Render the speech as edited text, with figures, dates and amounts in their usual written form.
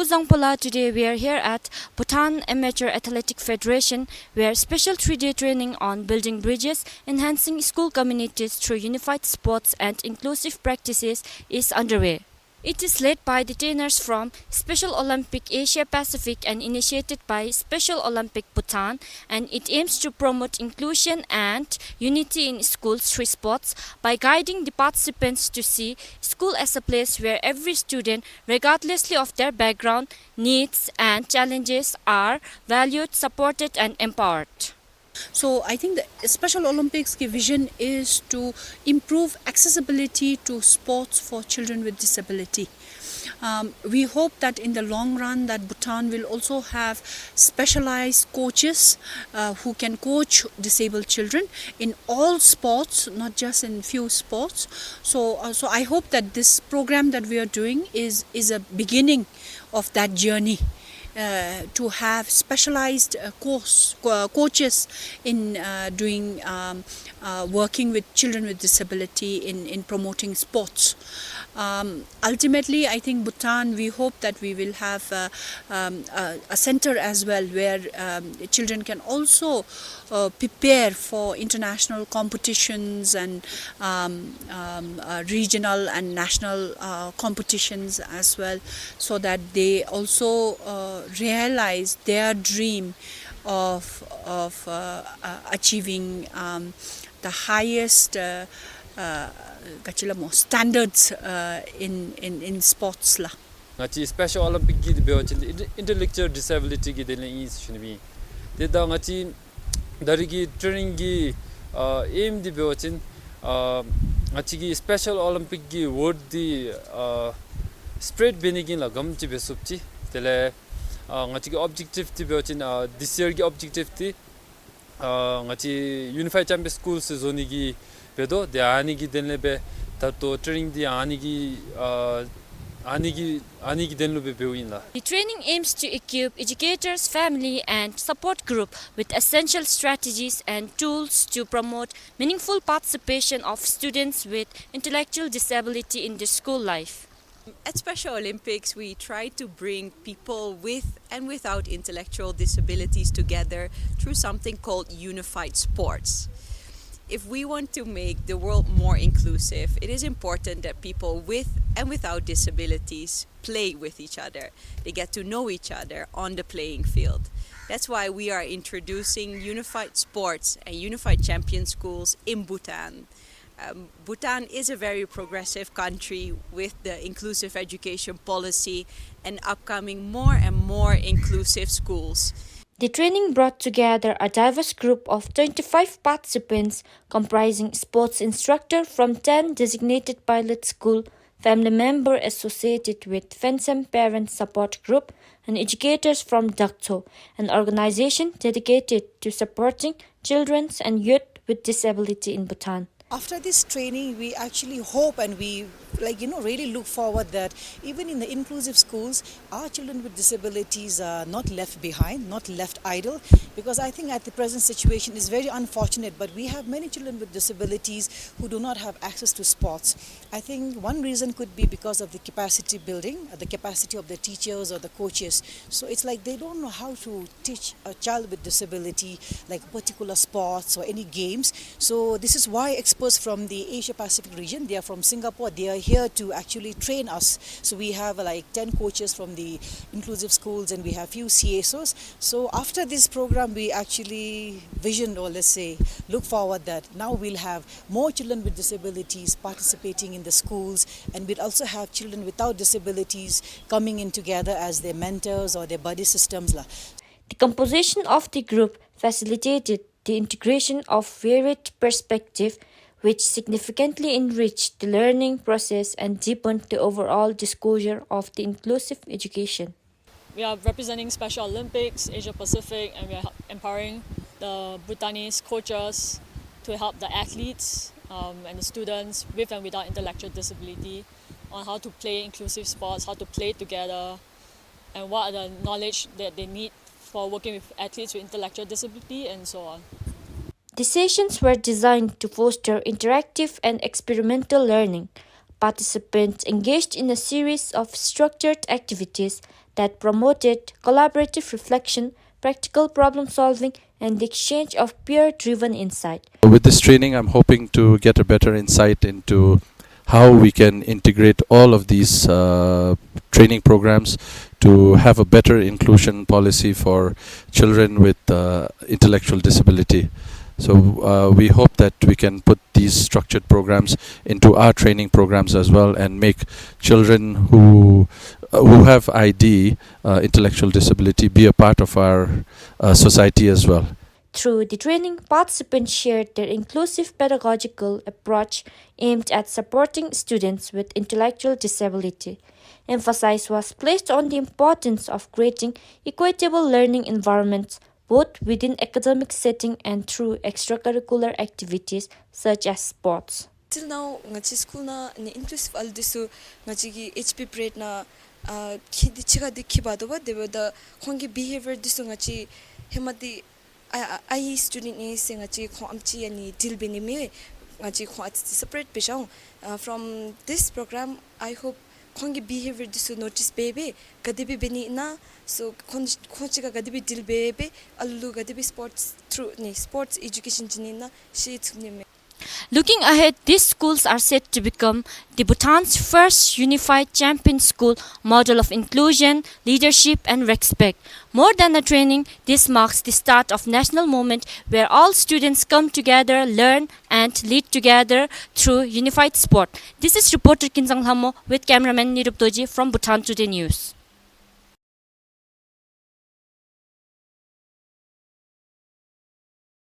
Kuzangpala. Today we are here at Bhutan Amateur Athletic Federation, where special 3-day training on building bridges, enhancing school communities through unified sports and inclusive practices is underway. It is led by the trainers from Special Olympic Asia Pacific and initiated by Special Olympic Bhutan, and it aims to promote inclusion and unity in schools through sports by guiding the participants to see school as a place where every student, regardless of their background, needs and challenges, are valued, supported and empowered. So I think the Special Olympics vision is to improve accessibility to sports for children with disability. We hope that in the long run that Bhutan will also have specialized coaches who can coach disabled children in all sports, not just in few sports. So I hope that this program that we are doing is a beginning of that journey. To have specialized coaches in doing working with children with disability in promoting sports. Ultimately, I think Bhutan, we hope that we will have a center as well where children can also prepare for international competitions and regional and national competitions as well, so that they also realize their dream of achieving the highest standards in sports la. Ngachi Special Olympic gi de intellectual disability gi de is shunbi. De da ngachi darigi training gi aim di beochin ngachi gi Special Olympic gi word di spread benigin la gam chi besupchi tele ngachi gi objective ti beochin this year gi objective ti ngachi unified champion schools zone gi bedo de ani gi denle be tato training di ani gi The training aims to equip educators, family and support group with essential strategies and tools to promote meaningful participation of students with intellectual disability in their school life. At Special Olympics, we try to bring people with and without intellectual disabilities together through something called unified sports. If we want to make the world more inclusive, it is important that people with and without disabilities play with each other. They get to know each other on the playing field. That's why we are introducing unified sports and unified champion schools in Bhutan. Bhutan is a very progressive country with the inclusive education policy and upcoming more and more inclusive schools. The training brought together a diverse group of 25 participants comprising sports instructor from 10 designated pilot school, family member associated with Phensem Parents Support Group, and educators from DAKTSHO, an organization dedicated to supporting children and youth with disability in Bhutan. After this training, we actually hope and we really look forward that even in the inclusive schools, our children with disabilities are not left behind, not left idle, because I think at the present situation is very unfortunate, but we have many children with disabilities who do not have access to sports. I think one reason could be because of the capacity building, the capacity of the teachers or the coaches. So it's like they don't know how to teach a child with disability like particular sports or any games. So this is why experts from the Asia Pacific region, they are from Singapore, they are here to actually train us. So we have like 10 coaches from the inclusive schools and we have few CSOs. So after this program, we actually visioned, or let's say look forward that now we'll have more children with disabilities participating in the schools, and we'll also have children without disabilities coming in together as their mentors or their buddy systems. The composition of the group facilitated the integration of varied perspectives, which significantly enriched the learning process and deepened the overall disclosure of the inclusive education. We are representing Special Olympics, Asia Pacific, and we are empowering the Bhutanese coaches to help the athletes and the students with and without intellectual disability on how to play inclusive sports, how to play together, and what are the knowledge that they need for working with athletes with intellectual disability and so on. The sessions were designed to foster interactive and experimental learning. Participants engaged in a series of structured activities that promoted collaborative reflection, practical problem solving, and the exchange of peer-driven insight. With this training, I'm hoping to get a better insight into how we can integrate all of these training programs to have a better inclusion policy for children with intellectual disability. So we hope that we can put these structured programs into our training programs as well and make children who have ID, intellectual disability, be a part of our society as well. Through the training, participants shared their inclusive pedagogical approach aimed at supporting students with intellectual disability. Emphasis was placed on the importance of creating equitable learning environments both within academic setting and through extracurricular activities such as sports. Till now, ngaji school na inclusive aldisu ngaji ki HP grade na khidi chiga dikhi badoba deba khongi behavior disu ngaji hemati ai student ni ngaji khomchi ani dilbeni me ngaji khwat separate peshong from this program. I hope khongi behavior disu notice baby kadibi beni na so khonchiga kadibi dil baby allu kadibi sports through ni sports education jinina she tsune. Looking ahead, these schools are set to become the Bhutan's first unified champion school model of inclusion, leadership and respect. More than a training, this marks the start of national movement where all students come together, learn and lead together through unified sport. This is reporter 𝐂𝐥𝐲𝐬𝐬 with cameraman 𝐕𝐸𝐸 from Bhutan Today News.